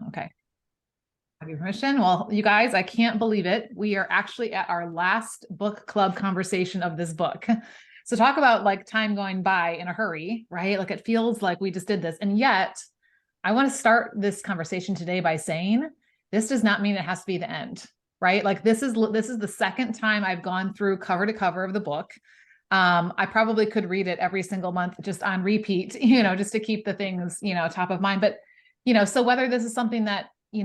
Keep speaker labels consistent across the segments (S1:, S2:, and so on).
S1: Okay. Have your permission? Well, you guys, I can't believe it. We are actually at our last book club conversation of this book. So talk about like time going by in a hurry, right? Like it feels like we just did this. And yet I want to start this conversation today by saying this does not mean it has to be the end, right? Like this is the second time I've gone through cover to cover of the book. I probably could read it every single month just on repeat, just to keep the things, top of mind. But, so whether this is something that, you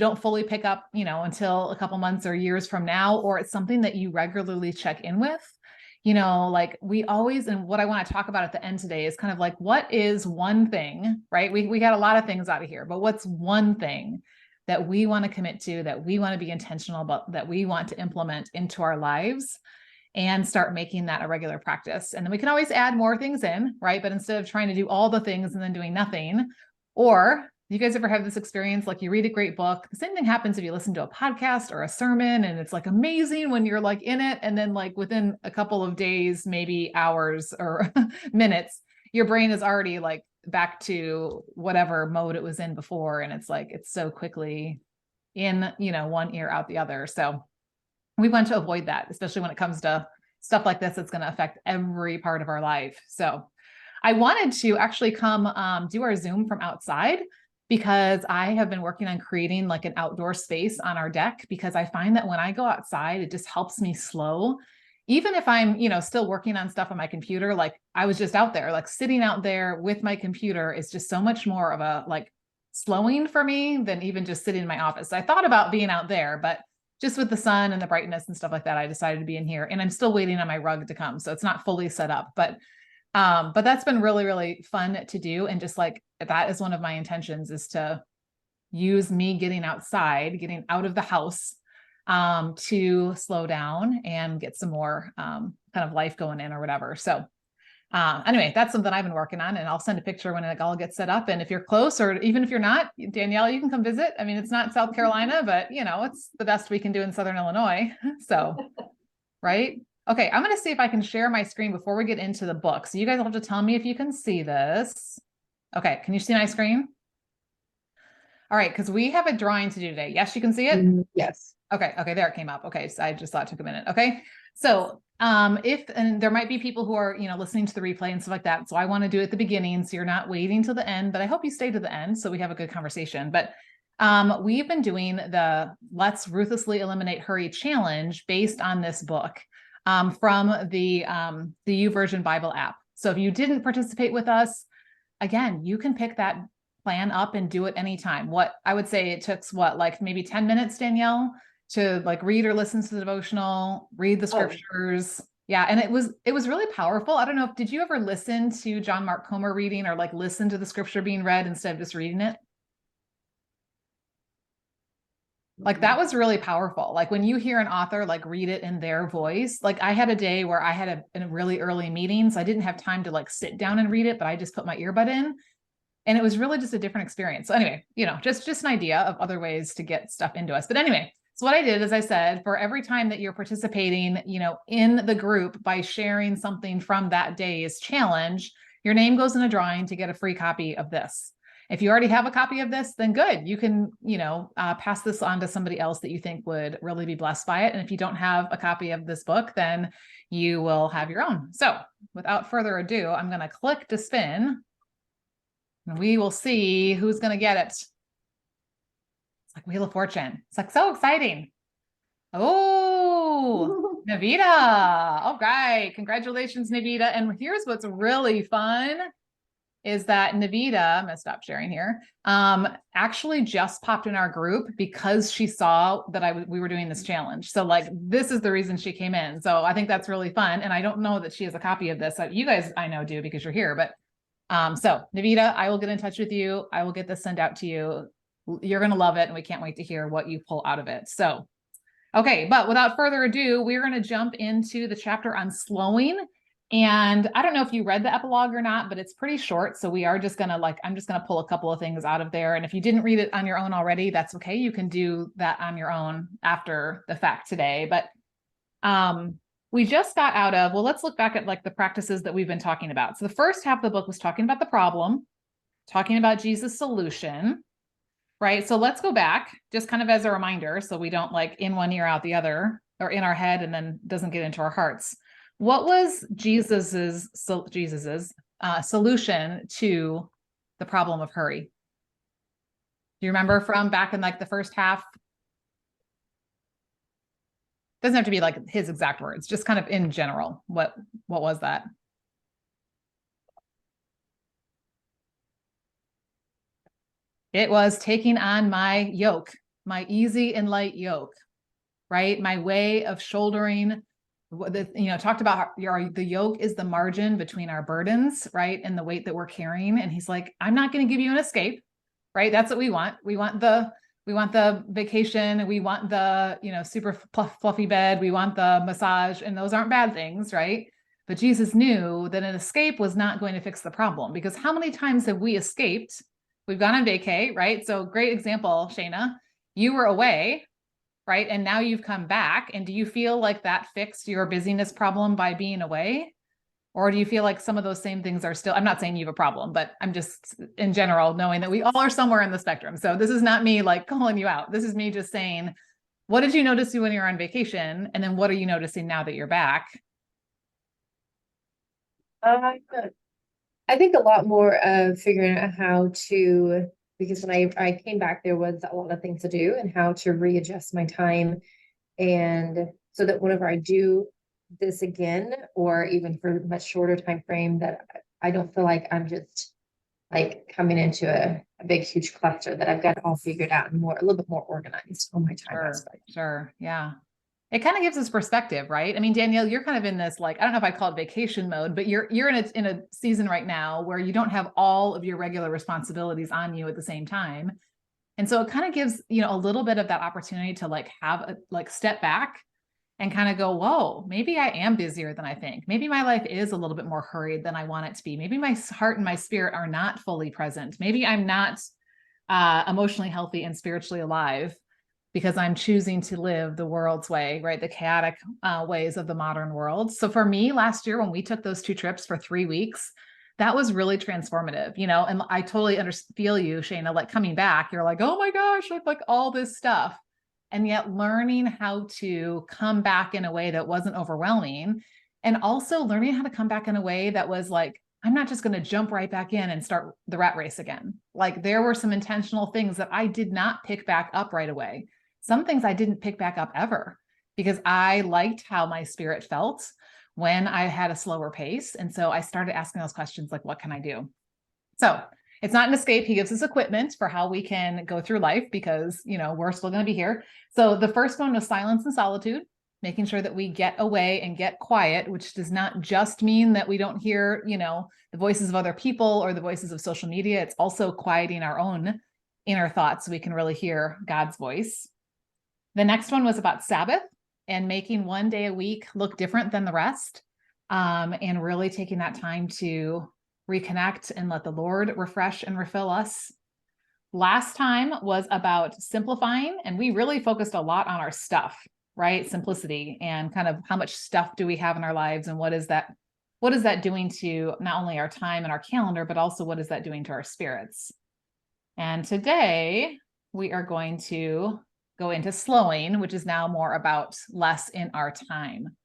S1: don't fully pick up, until a couple months or years from now, or it's something that you regularly check in with, like we always, and what I want to talk about at the end today is kind of like, what is one thing, right? We got a lot of things out of here, but what's one thing that we want to commit to, that we want to be intentional about, that we want to implement into our lives and start making that a regular practice. And then we can always add more things in, right? But instead of trying to do all the things and then doing nothing, or you guys ever have this experience, like you read a great book, the same thing happens if you listen to a podcast or a sermon and it's like amazing when you're like in it. And then like within a couple of days, maybe hours or minutes, your brain is already like back to whatever mode it was in before. And it's like, it's so quickly in, one ear out the other. So we want to avoid that, especially when it comes to stuff like this, that's going to affect every part of our life. So I wanted to actually come do our Zoom from outside, because I have been working on creating like an outdoor space on our deck, because I find that when I go outside, it just helps me slow. Even if I'm, still working on stuff on my computer, like I was just out there, like sitting out there with my computer is just so much more of a like slowing for me than even just sitting in my office. I thought about being out there, but just with the sun and the brightness and stuff like that, I decided to be in here, and I'm still waiting on my rug to come. So it's not fully set up, but that's been really, really fun to do. And just like, that is one of my intentions, is to use me getting outside, getting out of the house, to slow down and get some more, kind of life going in or whatever. So, anyway, that's something I've been working on, and I'll send a picture when it all gets set up. And if you're close, or even if you're not, Danielle, you can come visit. I mean, it's not South Carolina, but it's the best we can do in Southern Illinois. So, right. Okay, I'm going to see if I can share my screen before we get into the book. So you guys will have to tell me if you can see this. Okay, can you see my screen? All right, because we have a drawing to do today. Yes, you can see it?
S2: Yes.
S1: Okay, there it came up. Okay, so I just thought it took a minute. Okay, so and there might be people who are, listening to the replay and stuff like that. So I want to do it at the beginning, so you're not waiting till the end, but I hope you stay to the end so we have a good conversation. But we've been doing the Let's Ruthlessly Eliminate Hurry challenge based on this book. From the YouVersion Bible app. So if you didn't participate with us, again, you can pick that plan up and do it anytime. What I would say it took, like maybe 10 minutes, Danielle, to like read or listen to the devotional, read the scriptures. Yeah. And it was really powerful. I don't know, did you ever listen to John Mark Comer reading, or like listen to the scripture being read instead of just reading it? Like that was really powerful. Like when you hear an author like read it in their voice, like I had a day where I had a really early meeting, so I didn't have time to like sit down and read it, but I just put my earbud in, and it was really just a different experience. So anyway, just an idea of other ways to get stuff into us. But anyway, so what I did is I said, for every time that you're participating, in the group by sharing something from that day's challenge, your name goes in a drawing to get a free copy of this. If you already have a copy of this, then good. You can, pass this on to somebody else that you think would really be blessed by it. And if you don't have a copy of this book, then you will have your own. So without further ado, I'm going to click to spin, and we will see who's going to get it. It's like Wheel of Fortune. It's like so exciting. Oh, Navita. All right. Congratulations, Navita. And here's what's really fun, is that Navita, I'm going to stop sharing here, actually just popped in our group because she saw that we were doing this challenge. So like, this is the reason she came in. So I think that's really fun. And I don't know that she has a copy of this. You guys, I know, do, because you're here. But so Navita, I will get in touch with you. I will get this sent out to you. You're going to love it. And we can't wait to hear what you pull out of it. So, okay. But without further ado, we're going to jump into the chapter on slowing. And I don't know if you read the epilogue or not, but it's pretty short. So we are just going to I'm just going to pull a couple of things out of there. And if you didn't read it on your own already, that's okay. You can do that on your own after the fact today. But we just got out of, well, let's look back at like the practices that we've been talking about. So the first half of the book was talking about the problem, talking about Jesus' solution. right? So let's go back just kind of as a reminder, so we don't like in one ear out the other, or in our head and then doesn't get into our hearts. What was Jesus's solution to the problem of hurry? Do you remember from back in like the first half? Doesn't have to be like his exact words, just kind of in general. What was that? It was taking on my yoke, my easy and light yoke, right? My way of shouldering, talked about how the yoke is the margin between our burdens, right? And the weight that we're carrying. And he's like, I'm not going to give you an escape, right? That's what we want. We want the vacation. We want the, super fluffy bed. We want the massage, and those aren't bad things, right? But Jesus knew that an escape was not going to fix the problem, because how many times have we escaped? We've gone on vacay, right? So great example, Shayna, you were away, right? And now you've come back. And do you feel like that fixed your busyness problem by being away? Or do you feel like some of those same things are still, I'm not saying you have a problem, but I'm just in general knowing that we all are somewhere in the spectrum. So this is not me like calling you out. This is me just saying, what did you notice when you were on vacation? And then what are you noticing now that you're back?
S2: I think a lot more of figuring out how to, because when I came back, there was a lot of things to do, and how to readjust my time. And so that whenever I do this again, or even for a much shorter time frame, that I don't feel like I'm just like coming into a big, huge cluster, that I've got it all figured out and a little bit more organized on my time aspect.
S1: Sure. Yeah. It kind of gives us perspective, right? I mean, Danielle, you're kind of in this, like, I don't know if I call it vacation mode, but you're in a season right now where you don't have all of your regular responsibilities on you at the same time. And so it kind of gives, a little bit of that opportunity to like have a like step back and kind of go, whoa, maybe I am busier than I think. Maybe my life is a little bit more hurried than I want it to be. Maybe my heart and my spirit are not fully present. Maybe I'm not emotionally healthy and spiritually alive, because I'm choosing to live the world's way, right? The chaotic ways of the modern world. So for me, last year, when we took those 2 trips for 3 weeks, that was really transformative, and I totally feel you, Shayna, like coming back, you're like, oh my gosh, like all this stuff. And yet learning how to come back in a way that wasn't overwhelming, and also learning how to come back in a way that was like, I'm not just going to jump right back in and start the rat race again. Like there were some intentional things that I did not pick back up right away. Some things I didn't pick back up ever, because I liked how my spirit felt when I had a slower pace. And so I started asking those questions like, what can I do? So it's not an escape. He gives us equipment for how we can go through life, because, we're still going to be here. So the first one was silence and solitude, making sure that we get away and get quiet, which does not just mean that we don't hear, the voices of other people or the voices of social media. It's also quieting our own inner thoughts so we can really hear God's voice. The next one was about Sabbath and making one day a week look different than the rest, and really taking that time to reconnect and let the Lord refresh and refill us. Last time was about simplifying, and we really focused a lot on our stuff, right? Simplicity, and kind of how much stuff do we have in our lives, and what is that doing to not only our time and our calendar, but also what is that doing to our spirits? And today we are going to go into slowing, which is now more about less in our time.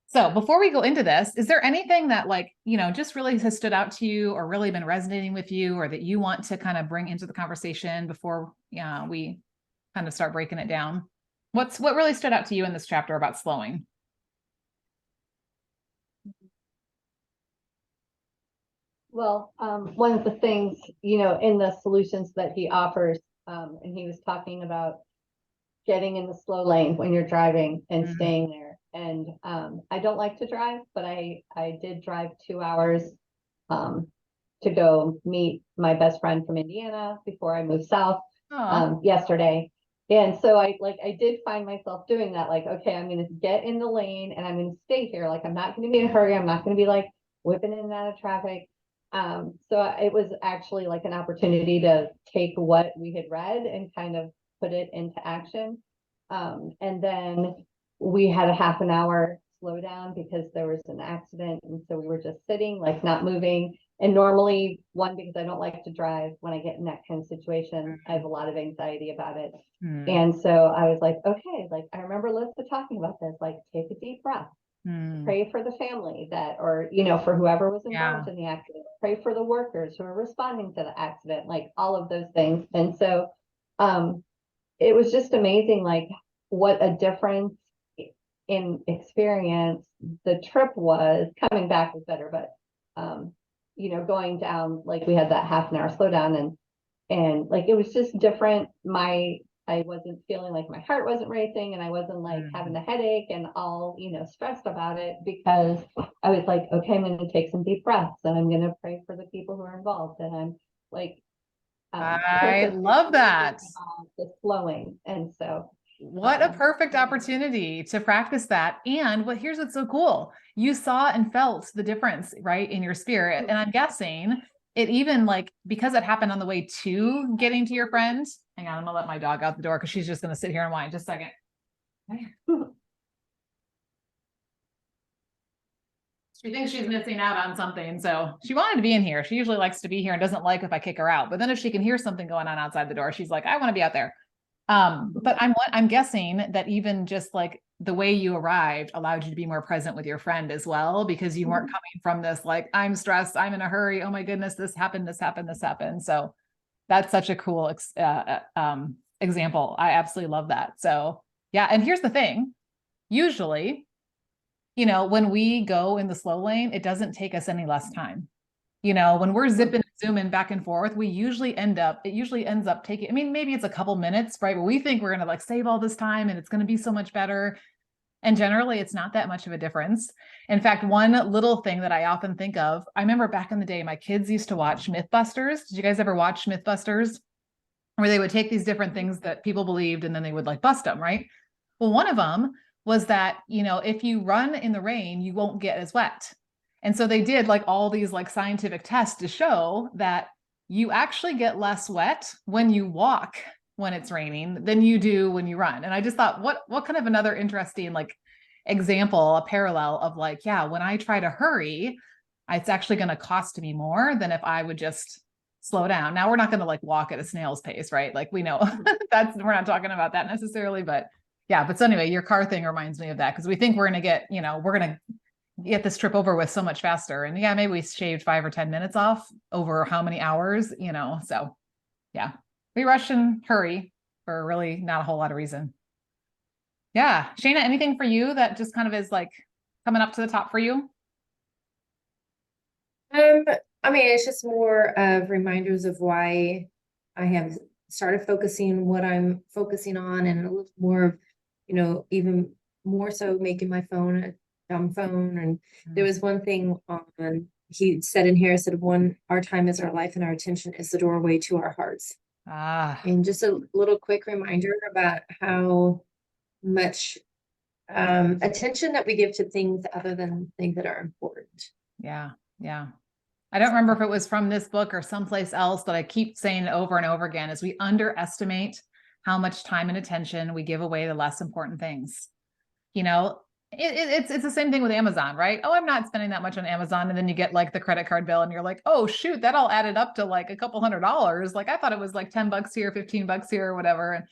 S1: So before we go into this, is there anything that just really has stood out to you, or really been resonating with you, or that you want to kind of bring into the conversation before we kind of start breaking it down? What really stood out to you in this chapter about slowing?
S3: Well, one of the things, in the solutions that he offers, and he was talking about getting in the slow lane when you're driving and staying there. And I don't like to drive, but I did drive 2 hours to go meet my best friend from Indiana before I moved south yesterday. And so I did find myself doing that. Like, okay, I'm going to get in the lane and I'm going to stay here. Like, I'm not going to be in a hurry. I'm not going to be like whipping in and out of traffic. So it was actually like an opportunity to take what we had read and kind of put it into action. And then we had a half an hour slowdown because there was an accident. And so we were just sitting, like not moving. And normally, one, because I don't like to drive when I get in that kind of situation, I have a lot of anxiety about it. And so I was like, okay, like I remember Lisa talking about this, like take a deep breath, pray for the family that, or, you know, for whoever was involved in the accident, pray for the workers who are responding to the accident, like all of those things. And so it was just amazing, like what a difference in experience the trip was. Coming back was better, but you know, going down, like we had that half an hour slowdown, and like it was just different. I wasn't feeling like my heart wasn't racing, and I wasn't like having a headache and all, you know, stressed about it, because I was like, okay, I'm going to take some deep breaths and I'm going to pray for the people who are involved. And I'm like,
S1: I love that.
S3: The slowing. And so
S1: what a perfect opportunity to practice that. And here's what's so cool. You saw and felt the difference, right, in your spirit. And I'm guessing it even, like, because it happened on the way to getting to your friend. Hang on, I'm gonna let my dog out the door because she's just gonna sit here and whine. Just a second. She thinks she's missing out on something. So she wanted to be in here. She usually likes to be here and doesn't like if I kick her out. But then if she can hear something going on outside the door, she's like, I want to be out there. But I'm guessing that even just like the way you arrived allowed you to be more present with your friend as well, because you weren't coming from this, like, I'm stressed, I'm in a hurry, oh my goodness, this happened. So that's such a cool example. I absolutely love that. So yeah. And here's the thing. Usually, you know, when we go in the slow lane, it doesn't take us any less time. You know, when we're zipping and zooming back and forth, it usually ends up taking, I mean, maybe it's a couple minutes, right? But we think we're going to like save all this time and it's going to be so much better. And generally it's not that much of a difference. In fact, one little thing that I often think of, I remember back in the day, my kids used to watch Mythbusters. Did you guys ever watch Mythbusters? Where they would take these different things that people believed and then they would like bust them, right? Well, one of them was that, you know, if you run in the rain, you won't get as wet. And so they did like all these like scientific tests to show that you actually get less wet when you walk when it's raining than you do when you run. And I just thought, what kind of another interesting like example, a parallel of like, yeah, when I try to hurry, it's actually going to cost me more than if I would just slow down. Now we're not going to like walk at a snail's pace, right? Like we know we're not talking about that necessarily, but yeah. But so anyway, your car thing reminds me of that, because we think we're going to get, you know, we're going to get this trip over with so much faster. And yeah, maybe we shaved 5 or 10 minutes off over how many hours, you know? So yeah, we rush and hurry for really not a whole lot of reason. Yeah. Shayna, anything for you that just kind of is like coming up to the top for you?
S2: I mean, it's just more of reminders of why I have started focusing what I'm focusing on, and a little more of, you know, even more so making my phone a dumb phone. And there was one thing he said in here, said, our time is our life and our attention is the doorway to our hearts. And just a little quick reminder about how much attention that we give to things other than things that are important.
S1: Yeah. Yeah. I don't remember if it was from this book or someplace else, but I keep saying it over and over again, is we underestimate how much time and attention we give away to less important things. You know, it's the same thing with Amazon, right? Oh, I'm not spending that much on Amazon. And then you get like the credit card bill and you're like, oh shoot, that all added up to like a couple $100. Like I thought it was like $10 here, $15 here or whatever. And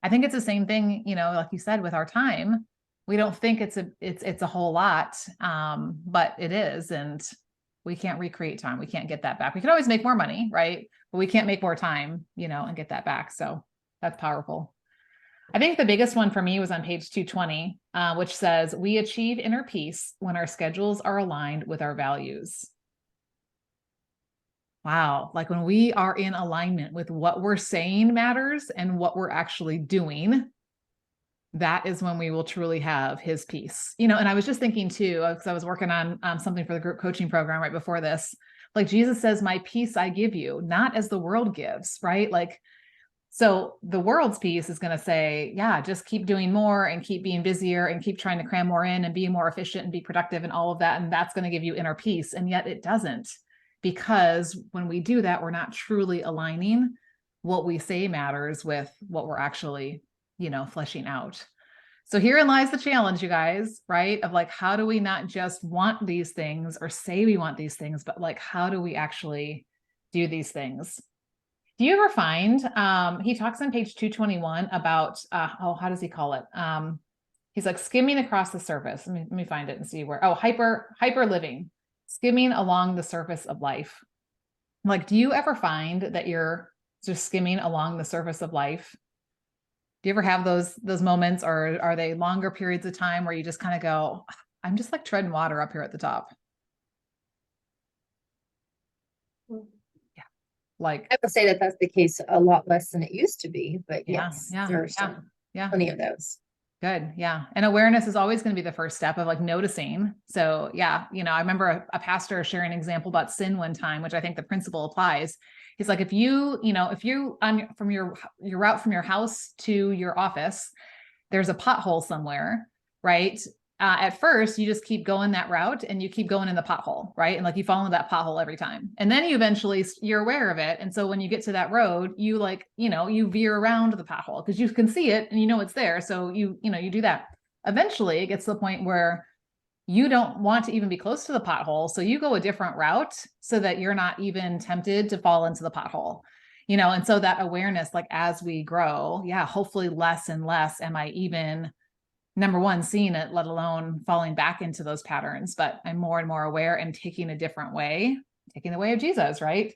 S1: I think it's the same thing, you know, like you said, with our time. We don't think it's a whole lot, but it is. And we can't recreate time. We can't get that back. We can always make more money, right? But we can't make more time, you know, and get that back. So that's powerful. I think the biggest one for me was on page 220, which says, we achieve inner peace when our schedules are aligned with our values. Wow. Like when we are in alignment with what we're saying matters and what we're actually doing, that is when we will truly have his peace. You know, and I was just thinking too, because I was working on something for the group coaching program right before this, like Jesus says, my peace I give you, not as the world gives, right? Like, so the world's peace is going to say, yeah, just keep doing more and keep being busier and keep trying to cram more in and be more efficient and be productive and all of that. And that's going to give you inner peace. And yet it doesn't, because when we do that, we're not truly aligning what we say matters with what we're actually, you know, fleshing out. So herein lies the challenge, you guys, right? Of like, how do we not just want these things or say we want these things, but like, how do we actually do these things? Do you ever find, he talks on page 221 about, how does he call it? He's like skimming across the surface. Let me find it and see where, hyper living, skimming along the surface of life. Like, do you ever find that you're just skimming along the surface of life? Do you ever have those moments, or are they longer periods of time where you just kind of go, I'm just like treading water up here at the top? Yeah. Like,
S2: I would say that that's the case a lot less than it used to be, but yes, there are still plenty of those.
S1: Good. Yeah. And awareness is always going to be the first step of like noticing. So yeah, I remember a pastor sharing an example about sin one time, which I think the principle applies. He's like, if you from your route from your house to your office, there's a pothole somewhere, right? At first, you just keep going that route and you keep going in the pothole, right? And like you fall into that pothole every time. And then you're aware of it. And so when you get to that road, you you veer around the pothole because you can see it and it's there. So you do that. Eventually it gets to the point where you don't want to even be close to the pothole. So you go a different route so that you're not even tempted to fall into the pothole. And so that awareness, like as we grow, hopefully less and less am I even, number one, seeing it, let alone falling back into those patterns. But I'm more and more aware and taking a different way, taking the way of Jesus, right?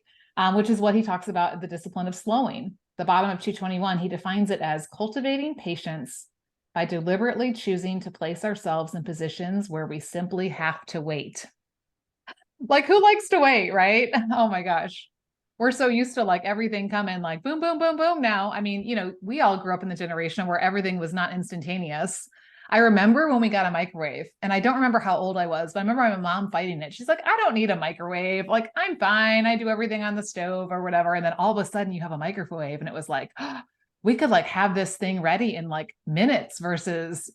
S1: Which is what he talks about, the discipline of slowing. The bottom of 221, he defines it as cultivating patience by deliberately choosing to place ourselves in positions where we simply have to wait. Like, who likes to wait, right? Oh my gosh. We're so used to like everything coming like boom, boom, boom, boom now. I mean, we all grew up in the generation where everything was not instantaneous. I remember when we got a microwave, and I don't remember how old I was, but I remember my mom fighting it. She's like, I don't need a microwave. Like, I'm fine. I do everything on the stove or whatever. And then all of a sudden you have a microwave and it was like, we could like have this thing ready in like minutes versus,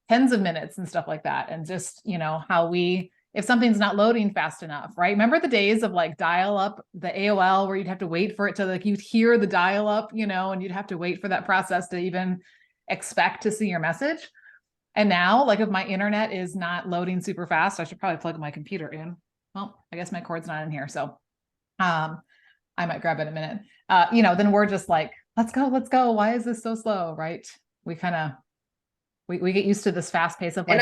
S1: tens of minutes and stuff like that. And just, how if something's not loading fast enough, right? Remember the days of like dial up, the AOL, where you'd have to wait for it to like, you'd hear the dial up, and you'd have to wait for that process to even expect to see your message. And now, like if my internet is not loading super fast, I should probably plug my computer in. Well, I guess my cord's not in here. So I might grab it in a minute. Then we're just like, let's go. Why is this so slow? Right? We kind of, we get used to this fast pace of like,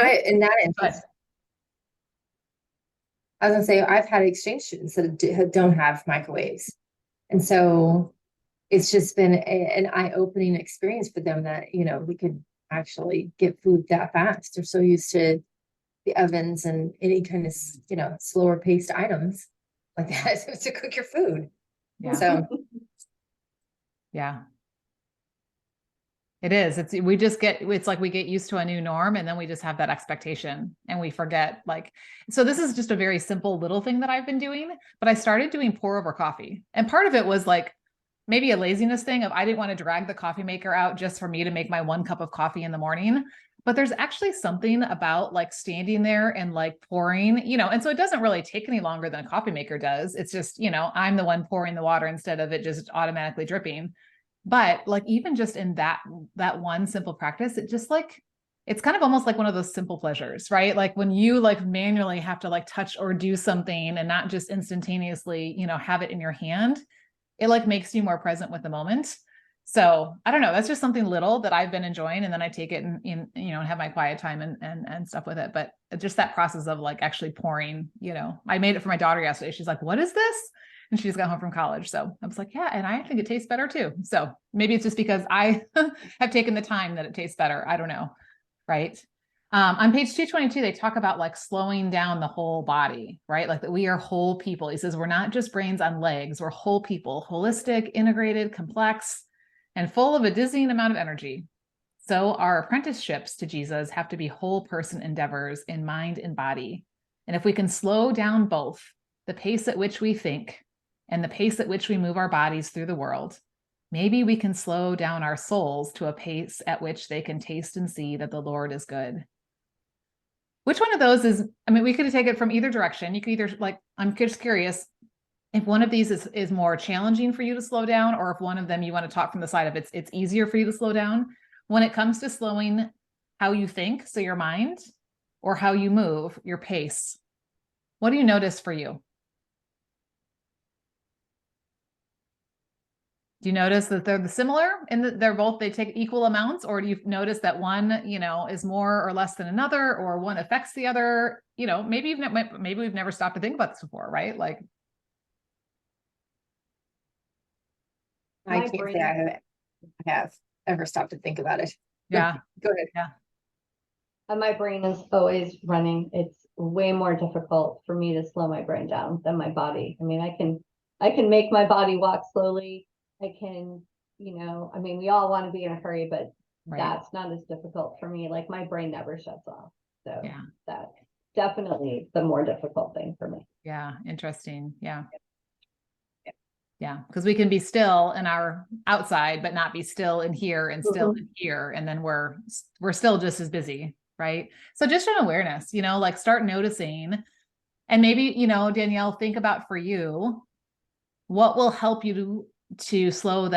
S2: I was gonna say, I've had exchange students that don't have microwaves. And so it's just been an eye-opening experience for them that, we could actually get food that fast. They're so used to the ovens and any kind of, slower paced items like that to cook your food.
S1: Yeah.
S2: So
S1: yeah. It is. It's like we get used to a new norm and then we just have that expectation and we forget so this is just a very simple little thing that I've been doing, but I started doing pour over coffee. And part of it was like maybe a laziness thing of I didn't want to drag the coffee maker out just for me to make my 1 cup of coffee in the morning. But there's actually something about like standing there and like pouring, and so it doesn't really take any longer than a coffee maker does. It's just, I'm the one pouring the water instead of it just automatically dripping. But like, even just in that one simple practice, it just like, it's kind of almost like one of those simple pleasures, right? Like when you like manually have to like touch or do something and not just instantaneously, have it in your hand, it like makes you more present with the moment. So I don't know, that's just something little that I've been enjoying. And then I take it and have my quiet time and stuff with it. But just that process of like actually pouring, I made it for my daughter yesterday. She's like, what is this? And she just got home from college. So I was like, yeah, and I think it tastes better too. So maybe it's just because I have taken the time that it tastes better. I don't know. Right. On page 222, they talk about like slowing down the whole body, right? Like that we are whole people. He says, we're not just brains on legs. We're whole people, holistic, integrated, complex, and full of a dizzying amount of energy. So our apprenticeships to Jesus have to be whole person endeavors in mind and body. And if we can slow down both the pace at which we think and the pace at which we move our bodies through the world, maybe we can slow down our souls to a pace at which they can taste and see that the Lord is good. Which one of those is, we could take it from either direction. You could either like, I'm just curious if one of these is more challenging for you to slow down, or if one of them you want to talk from the side of it's easier for you to slow down. When it comes to slowing how you think, so your mind, or how you move, your pace? What do you notice for you? Do you notice that they're similar and that they take equal amounts, or do you notice that one, you know, is more or less than another, or one affects the other? You know, maybe we've never stopped to think about this before, right? Like,
S2: I
S3: My
S2: can't
S3: brain-
S2: say I have ever stopped to think about it.
S1: yeah,
S2: Go ahead.
S1: yeah,
S3: And my brain is always running. It's way more difficult for me to slow my brain down than my body. I mean, I can make my body walk slowly. I can, you know, I mean, we all want to be in a hurry, but
S1: right.
S3: that's not as difficult for me. Like my brain never shuts off. So
S1: Yeah,
S3: that's definitely the more difficult thing for me.
S1: yeah, interesting. Yeah. Yeah, because we can be still in our outside, but not be still in here and still in here. And then we're still just as busy, right? So just an awareness, you know, like start noticing. And maybe, you know, Danielle, think about for you, what will help you to slow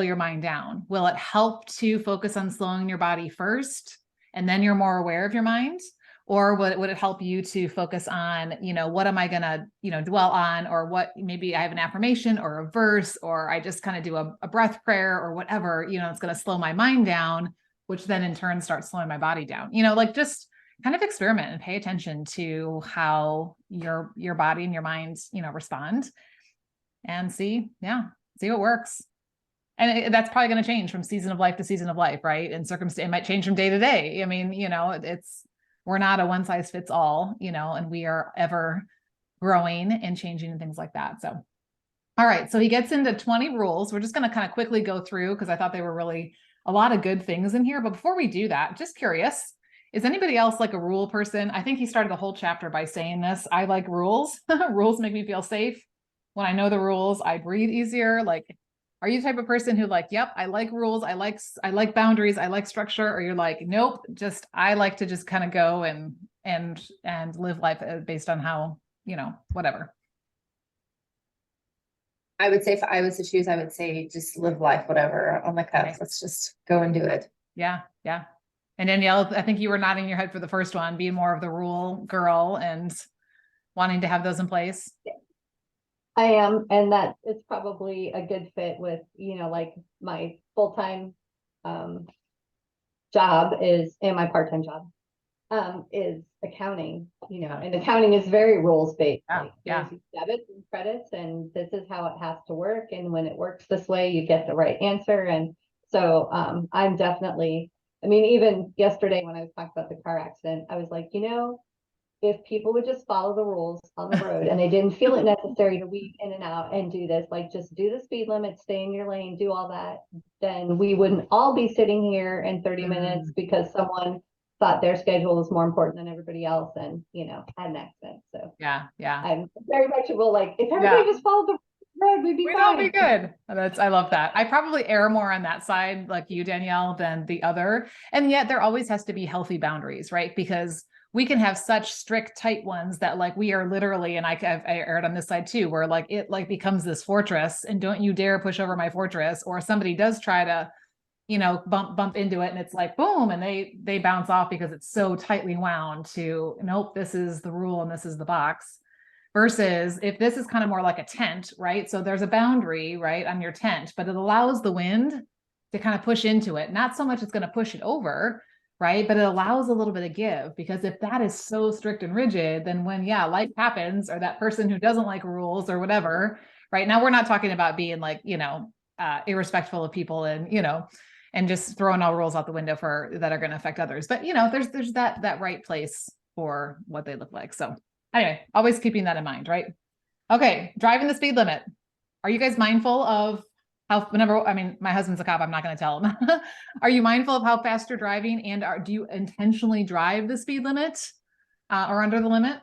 S1: your mind down? Will it help to focus on slowing your body first, and then you're more aware of your mind? Or would it help you to focus on, you know, what am I going to, you know, dwell on, or what, maybe I have an affirmation or a verse, or I just kind of do a breath prayer or whatever, you know, it's going to slow my mind down, which then in turn starts slowing my body down, you know, like just kind of experiment and pay attention to how your body and your mind, you know, respond, and see what works. And that's probably going to change from season of life to season of life, right? And circumstance, it might change from day to day. I mean, you know, we're not a one size fits all, you know, and we are ever growing and changing and things like that. So, all right. So he gets into 20 rules. We're just going to kind of quickly go through, because I thought they were really a lot of good things in here. But before we do that, just curious, is anybody else like a rule person? I think he started the whole chapter by saying this. I like rules. Rules make me feel safe. When I know the rules, I breathe easier. Like, are you the type of person who like, yep, I like rules, I like boundaries, I like structure? Or you're like, nope, just I like to just kind of go and live life based on how, you know, whatever.
S2: I would say if I was to choose, I would say just live life, whatever on the cuff.
S1: Okay.
S2: Let's just go and do it.
S1: Yeah, yeah. And Danielle, I think you were nodding your head for the first one, being more of the rule girl and wanting to have those in place.
S3: I am, and that is probably a good fit with, you know, like my full-time job is, and my part-time job is accounting, you know, and accounting is very rules-based.
S1: Yeah,
S3: Like
S1: yeah.
S3: there's debits and credits, and this is how it has to work. And when it works this way, you get the right answer. And so I'm definitely, I mean, even yesterday when I was talking about the car accident, I was like, you know, if people would just follow the rules on the road and they didn't feel it necessary to weave in and out and do this, like just do the speed limit, stay in your lane, do all that, then we wouldn't all be sitting here in 30 minutes because someone thought their schedule was more important than everybody else and, you know, had an accident. So
S1: Yeah, yeah.
S3: I'm very much will like, if everybody just followed the road, we'd be fine.
S1: We'd all be good. I love that. I probably err more on that side, like you, Danielle, than the other. And yet there always has to be healthy boundaries, right? Because we can have such strict, tight ones that like we are literally, and I erred on this side too, where like it like becomes this fortress, and don't you dare push over my fortress. Or somebody does try to, you know, bump into it, and it's like boom, and they bounce off because it's so tightly wound to, nope, this is the rule and this is the box. Versus if this is kind of more like a tent, right? So there's a boundary, right, on your tent, but it allows the wind to kind of push into it. Not so much it's going to push it over, right? But it allows a little bit of give, because if that is so strict and rigid, then when, life happens, or that person who doesn't like rules or whatever, right? Now we're not talking about being like, you know, irrespectful of people and, you know, and just throwing all rules out the window for that are going to affect others. But, you know, there's that right place for what they look like. So anyway, always keeping that in mind, right? Okay. Driving the speed limit. Are you guys mindful of I mean, my husband's a cop, I'm not going to tell him. Are you mindful of how fast you're driving, and do you intentionally drive the speed limit or under the limit?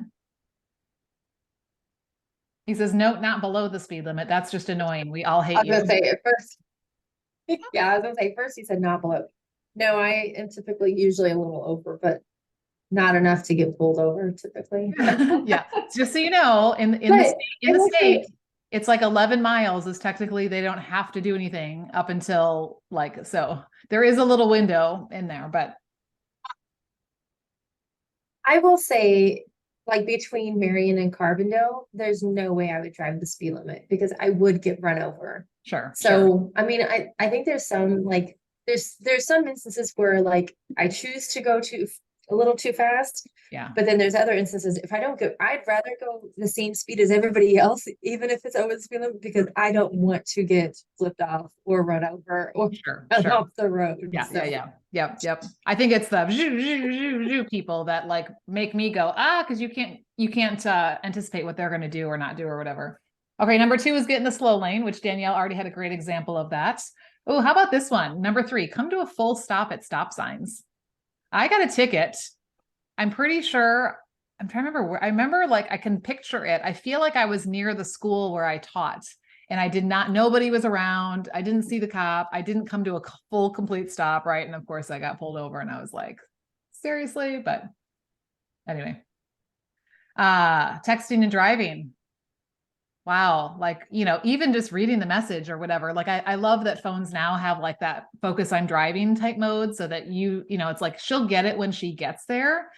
S1: He says, no, not below the speed limit. That's just annoying. We all hate
S2: I was
S1: you.
S2: gonna say at first. Yeah, I was gonna say first he said not below. No, I am typically usually a little over, but not enough to get pulled over typically.
S1: Yeah. Just so you know, in the state, it's like 11 miles is technically, they don't have to do anything up until like, so there is a little window in there, but
S2: I will say, like between Marion and Carbondale, there's no way I would drive the speed limit because I would get run over.
S1: Sure.
S2: So, I mean, I think there's some like there's some instances where like I choose to go a little too fast,
S1: Yeah.
S2: but then there's other instances if I don't go, I'd rather go the same speed as everybody else, even if it's over the speed limit, because I don't want to get flipped off or run over or
S1: Sure.
S2: run
S1: Sure.
S2: off the road.
S1: Yeah,
S2: So,
S1: Yep. I think it's the people that like make me go, because you can't anticipate what they're going to do or not do or whatever. Okay, number 2 is get in the slow lane, which Danielle already had a great example of that. Oh, how about this one? Number 3, come to a full stop at stop signs. I got a ticket. I'm pretty sure, I'm trying to remember where, I remember like I can picture it. I feel like I was near the school where I taught. And I did not, nobody was around. I didn't see the cop. I didn't come to a full complete stop. Right. And of course I got pulled over and I was like, seriously, but anyway, texting and driving. Wow. Like, even just reading the message or whatever, like I love that phones now have like that focus on driving type mode so that it's like, she'll get it when she gets there.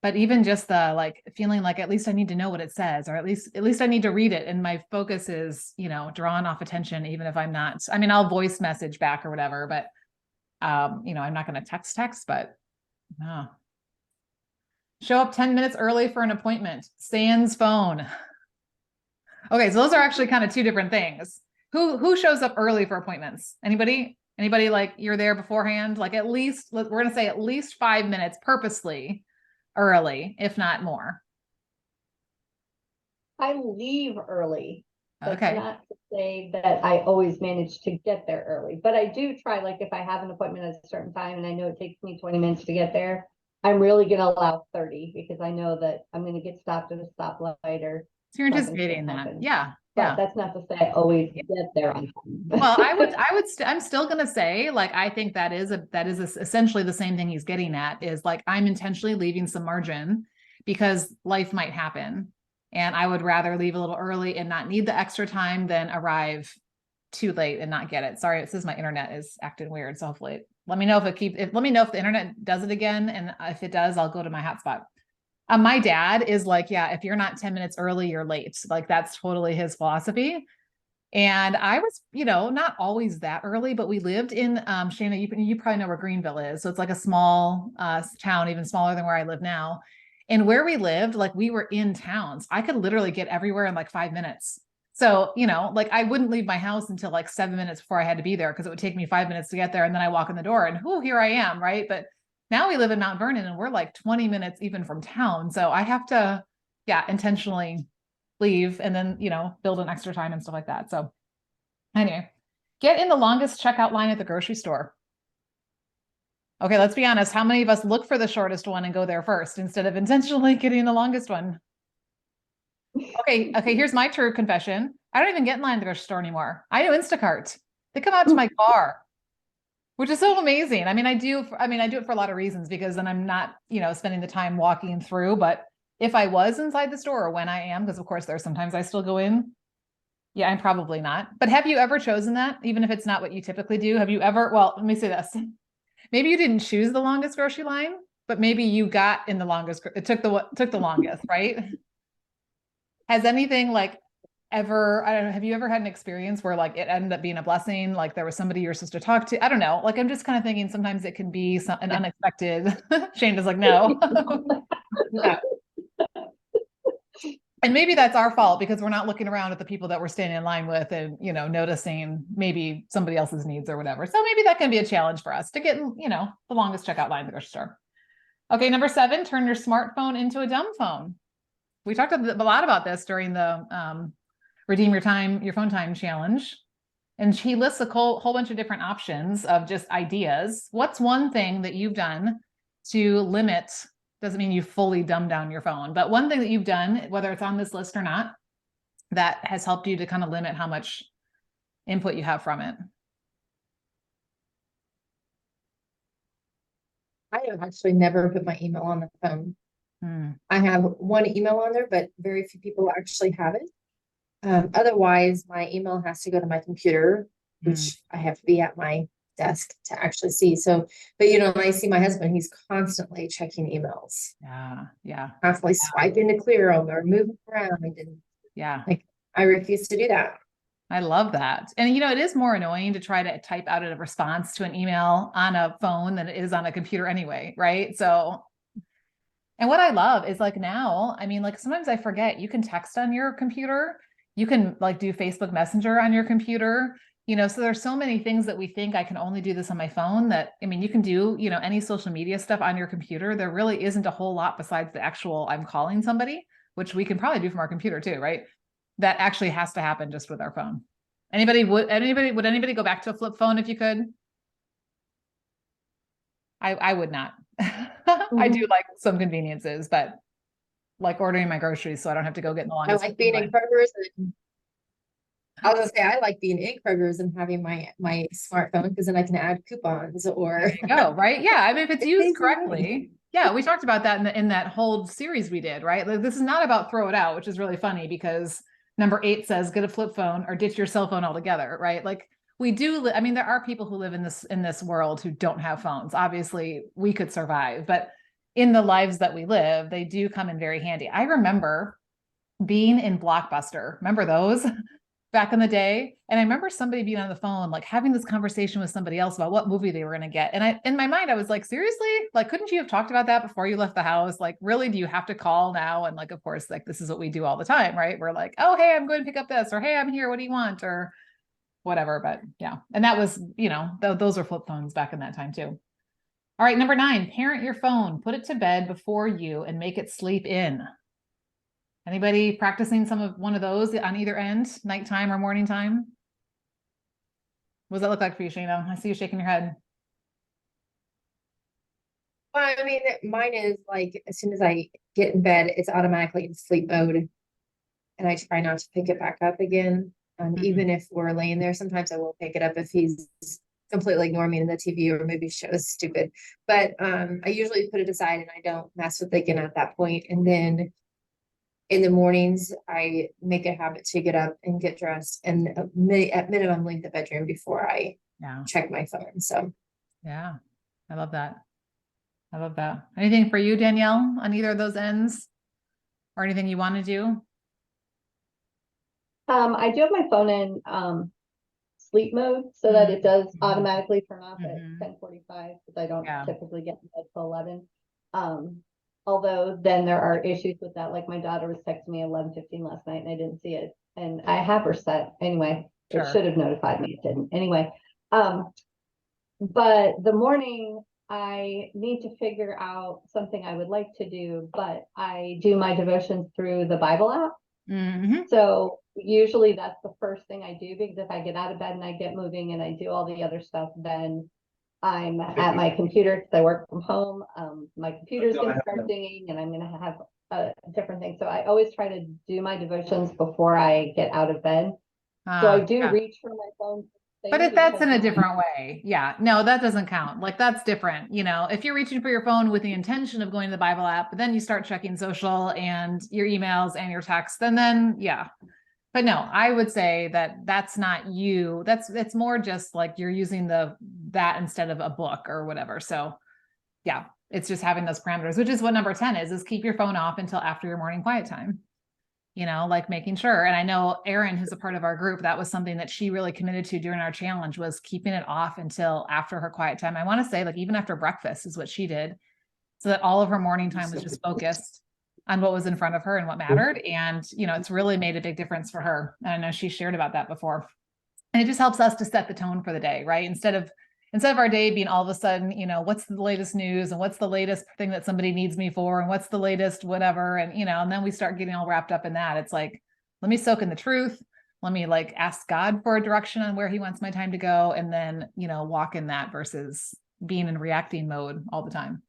S1: But even just the like feeling like at least I need to know what it says, or at least I need to read it. And my focus is, drawn off attention, even if I'm not, I mean, I'll voice message back or whatever, but I'm not going to text, but no. Show up 10 minutes early for an appointment, sans phone. Okay. So those are actually kind of 2 different things. Who shows up early for appointments? Anybody like you're there beforehand? Like at least, we're going to say at least 5 minutes purposely early, if not more.
S3: I leave early. That's
S1: Okay.
S3: not to say that I always manage to get there early, but I do try, like if I have an appointment at a certain time and I know it takes me 20 minutes to get there, I'm really going to allow 30 because I know that I'm going to get stopped at a stoplight or
S1: So you're
S3: something's
S1: anticipating
S3: gonna
S1: that.
S3: happen.
S1: Yeah.
S3: But
S1: Yeah.
S3: that's not to say I always get there on time.
S1: Well, I'm still going to say, like, I think that is essentially the same thing he's getting at is like, I'm intentionally leaving some margin because life might happen. And I would rather leave a little early and not need the extra time than arrive too late and not get it. Sorry, it says my internet is acting weird. So hopefully let me know let me know if the internet does it again. And if it does, I'll go to my hotspot. My dad is like, yeah, if you're not 10 minutes early, you're late. Like that's totally his philosophy. And I was, not always that early, but we lived in, Shana, you probably know where Greenville is. So it's like a small town, even smaller than where I live now. And where we lived, like we were in towns. I could literally get everywhere in like 5 minutes. So, like I wouldn't leave my house until like 7 minutes before I had to be there because it would take me 5 minutes to get there. And then I walk in the door and here I am. Right. But now we live in Mount Vernon and we're like 20 minutes even from town. So I have to, intentionally leave and then, build an extra time and stuff like that. So anyway, get in the longest checkout line at the grocery store. Okay, let's be honest. How many of us look for the shortest one and go there first instead of intentionally getting the longest one? Okay, here's my true confession. I don't even get in line at the grocery store anymore. I do Instacart. They come out to my car, which is so amazing. I mean, I do it for a lot of reasons because then I'm not, spending the time walking through. But if I was inside the store or when I am, because of course there's sometimes I still go in. Yeah, I'm probably not. But have you ever chosen that? Even if it's not what you typically do? Have you ever, well, let me say this. Maybe you didn't choose the longest grocery line, but maybe you got in the longest, it took the longest, right? Has anything like ever, I don't know, have you ever had an experience where like it ended up being a blessing? Like there was somebody you're supposed to talk to? I don't know. Like, I'm just kind of thinking sometimes it can be an unexpected, Shane is like, no.
S2: no.
S1: And maybe that's our fault because we're not looking around at the people that we're standing in line with and, noticing maybe somebody else's needs or whatever. So maybe that can be a challenge for us to get, the longest checkout line at the grocery store. Okay. Number 7, turn your smartphone into a dumb phone. We talked a lot about this during the Redeem Your Phone Time challenge. And he lists a whole bunch of different options of just ideas. What's one thing that you've done to limit, doesn't mean you fully dumb down your phone, but one thing that you've done, whether it's on this list or not, that has helped you to kind of limit how much input you have from it?
S2: I have actually never put my email on the phone. I have one email on there, but very few people actually have it. Otherwise, my email has to go to my computer, which I have to be at my desk to actually see. So, but you know, I see my husband, he's constantly checking emails,
S1: Yeah.
S2: constantly swiping to clear them or moving around. And
S1: Yeah.
S2: like, I refuse to do that.
S1: I love that. And you know, it is more annoying to try to type out a response to an email on a phone than it is on a computer anyway, right? So, and what I love is like now, I mean, like sometimes I forget you can text on your computer, you can like do Facebook Messenger on your computer, you know, so there's so many things that we think I can only do this on my phone that, I mean, you can do, you know, any social media stuff on your computer. There really isn't a whole lot besides the actual I'm calling somebody, which we can probably do from our computer too, right? That actually has to happen just with our phone. Would anybody go back to a flip phone if you could? I would not. I do like some conveniences, but like ordering my groceries so I don't have to go get in the
S2: I
S1: longest.
S2: like being in Kroger's. And I was gonna say, I like being in Kroger's and having my smartphone because then I can add coupons or.
S1: There you go, right? Yeah, I mean, if it's
S2: It
S1: used
S2: saves you money.
S1: correctly. Yeah, we talked about that in that whole series we did, right? Like, this is not about throw it out, which is really funny because number 8 says get a flip phone or ditch your cell phone altogether, right? Like we do. I mean, there are people who live in this world who don't have phones. Obviously, we could survive, but in the lives that we live, they do come in very handy. I remember being in Blockbuster. Remember those? Back in the day. And I remember somebody being on the phone, like having this conversation with somebody else about what movie they were going to get. And in my mind, I was like, seriously? Like, couldn't you have talked about that before you left the house? Like, really, do you have to call now? And like, of course, like this is what we do all the time, right? We're like, oh, hey, I'm going to pick up this, or hey, I'm here. What do you want? Or whatever. But yeah. And that was, you know, those were flip phones back in that time too. All right. Number 9, parent your phone, put it to bed before you and make it sleep in. Anybody practicing one of those on either end, nighttime or morning time? What does that look like for you, Shayna? I see you shaking your head.
S2: Well, I mean, mine is like, as soon as I get in bed, it's automatically in sleep mode. And I try not to pick it back up again. Even if we're laying there, sometimes I will pick it up if he's completely ignoring me in the TV or movie show is stupid. But I usually put it aside and I don't mess with it again at that point. And then in the mornings, I make a habit to get up and get dressed and at minimum leave the bedroom before I check my phone. So
S1: yeah, I love that. I love that. Anything for you, Danielle, on either of those ends or anything you want to do?
S3: I do have my phone in sleep mode so that it does automatically turn off at 10:45 because I don't typically get in bed till 11. Although then there are issues with that. Like my daughter was texting me at 11:15 last night and I didn't see it. And I have her set anyway. It should have notified me. It didn't. Anyway, but the morning I need to figure out something I would like to do, but I do my devotions through the Bible app. So usually that's the first thing I do because if I get out of bed and I get moving and I do all the other stuff, then I'm at my computer because I work from home. My computer's going to start dinging and I'm going to have a different thing. So I always try to do my devotions before I get out of bed. So I do reach for my phone.
S1: But if that's in a different way, no, that doesn't count. Like that's different. You know, if you're reaching for your phone with the intention of going to the Bible app, but then you start checking social and your emails and your texts, then yeah. But no, I would say that that's not you. It's more just like you're using that instead of a book or whatever. So yeah, it's just having those parameters, which is what number 10 is keep your phone off until after your morning quiet time. You know, like making sure. And I know Erin, who's a part of our group, that was something that she really committed to during our challenge was keeping it off until after her quiet time. I want to say like even after breakfast is what she did so that all of her morning time was just focused on what was in front of her and what mattered. And, you know, it's really made a big difference for her. And I know she shared about that before. And it just helps us to set the tone for the day, right? Instead of our day being all of a sudden, you know, what's the latest news and what's the latest thing that somebody needs me for and what's the latest whatever. And, you know, and then we start getting all wrapped up in that. It's like, let me soak in the truth. Let me like ask God for a direction on where he wants my time to go. And then, you know, walk in that versus being in reacting mode all the time.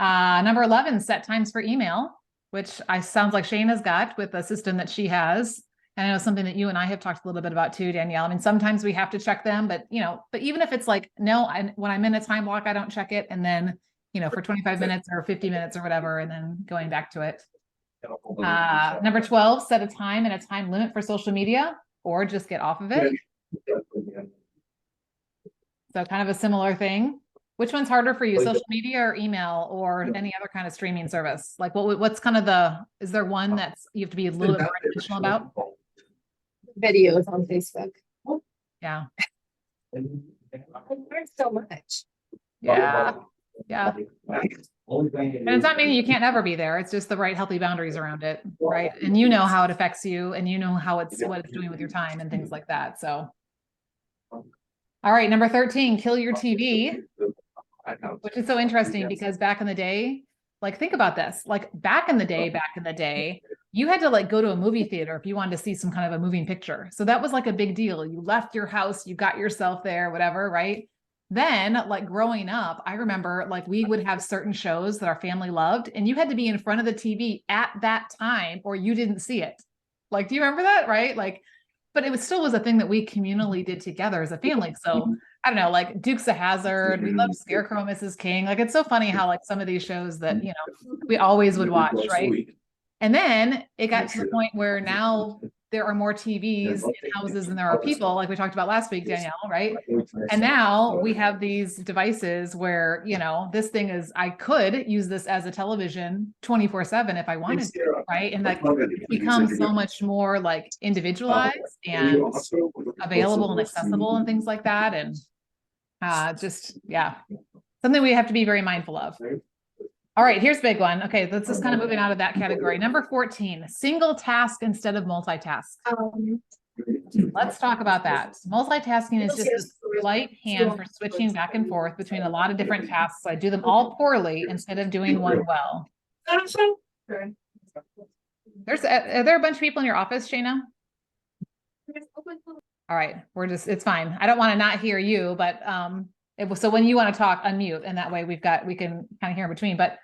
S1: Number 11, set times for email, which sounds like Shayna's got with the system that she has. And I know something that you and I have talked a little bit about too, Danielle. I mean, sometimes we have to check them, but you know, but even if it's like, no, when I'm in a time block, I don't check it. And then, you know, for 25 minutes or 50 minutes or whatever, and then going back to it. Number 12, set a time and a time limit for social media or just get off of it. So kind of a similar thing. Which one's harder for you, social media or email or any other kind of streaming service? Like what's kind of is there one that's you have to be a little bit more intentional about?
S2: Videos on Facebook.
S1: Yeah.
S2: I learned so much.
S1: Yeah. Yeah. And it's not meaning you can't ever be there. It's just the right healthy boundaries around it. Right. And you know how it affects you and you know how what it's doing with your time and things like that. So. All right. Number 13, kill your TV, which is so interesting because back in the day, like think about this, like back in the day, you had to like go to a movie theater if you wanted to see some kind of a moving picture. So that was like a big deal. You left your house, you got yourself there, whatever. Right. Then like growing up, I remember like we would have certain shows that our family loved and you had to be in front of the TV at that time or you didn't see it. Like, do you remember that? Right. Like, but it still was a thing that we communally did together as a family. So I don't know, like Dukes of Hazzard, we love Scarecrow, Mrs. King. Like, it's so funny how like some of these shows that, you know, we always would watch, right? And then it got to the point where now there are more TVs in houses than there are people, like we talked about last week, Danielle, right? And now we have these devices where, you know, this thing is, I could use this as a television 24/7 if I wanted to, right? And like it becomes so much more like individualized and available and accessible and things like that. And just, yeah, something we have to be very mindful of. All right, here's a big one. Okay, let's just kind of moving out of that category. Number 14, single task instead of multitask. Let's talk about that. Multitasking is just a slight hand for switching back and forth between a lot of different tasks. I do them all poorly instead of doing one well. Are there a bunch of people in your office, Shayna? All right, it's fine. I don't want to not hear you, but so when you want to talk, unmute, and that way we can kind of hear in between. But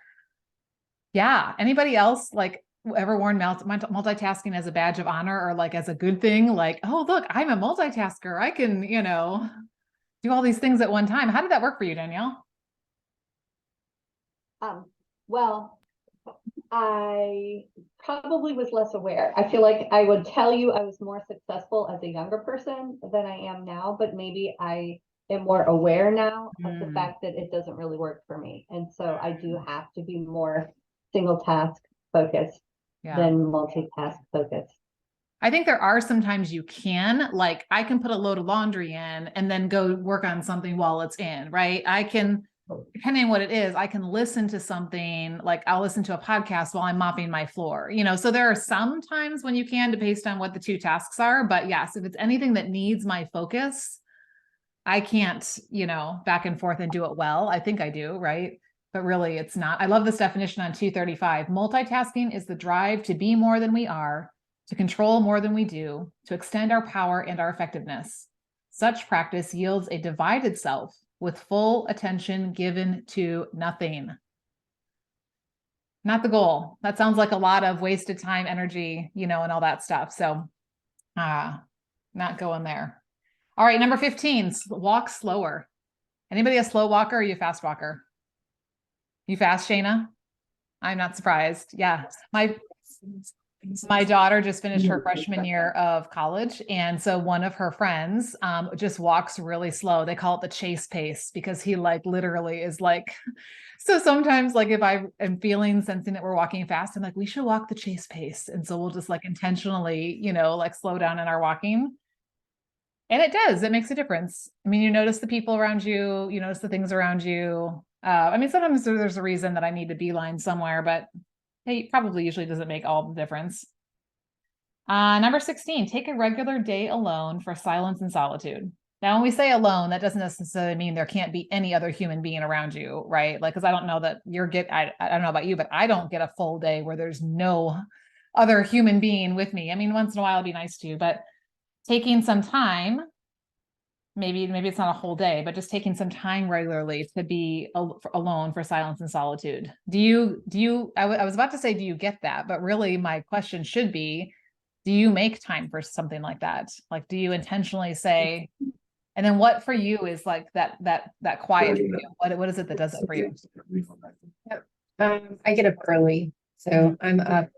S1: yeah, anybody else like ever worn multitasking as a badge of honor or like as a good thing? Like, oh, look, I'm a multitasker. I can, you know, do all these things at one time. How did that work for you, Danielle?
S3: Well, I probably was less aware. I feel like I would tell you I was more successful as a younger person than I am now, but maybe I am more aware now of the fact that it doesn't really work for me. And so I do have to be more single task focused than multitask focused.
S1: I think there are sometimes you can, like I can put a load of laundry in and then go work on something while it's in, right? I can, depending on what it is, I can listen to something, like I'll listen to a podcast while I'm mopping my floor, you know? So there are some times when you can, based on what the two tasks are, but yes, if it's anything that needs my focus, I can't, you know, back and forth and do it well. I think I do, right? But really it's not. I love this definition on 235. Multitasking is the drive to be more than we are, to control more than we do, to extend our power and our effectiveness. Such practice yields a divided self with full attention given to nothing. Not the goal. That sounds like a lot of wasted time, energy, you know, and all that stuff. So, not going there. All right, number 15, walk slower. Anybody a slow walker or are you a fast walker? You fast, Shayna? I'm not surprised. Yeah. My daughter just finished her freshman year of college. And so one of her friends just walks really slow. They call it the chase pace because he like literally is like, so sometimes like if I am sensing that we're walking fast, I'm like, we should walk the chase pace. And so we'll just like intentionally, you know, like slow down in our walking. And it does, it makes a difference. I mean, you notice the people around you, you notice the things around you. I mean, sometimes there's a reason that I need to beeline somewhere, but hey, probably usually doesn't make all the difference. Number 16, take a regular day alone for silence and solitude. Now, when we say alone, that doesn't necessarily mean there can't be any other human being around you, right? Like, because I don't know that I don't know about you, but I don't get a full day where there's no other human being with me. I mean, once in a while it'd be nice to, but taking some time, maybe it's not a whole day, but just taking some time regularly to be alone for silence and solitude. I was about to say, do you get that? But really my question should be, do you make time for something like that? Like, do you intentionally say, and then what for you is like that quiet for you? What is it that does it for you?
S2: I get up early. So I'm up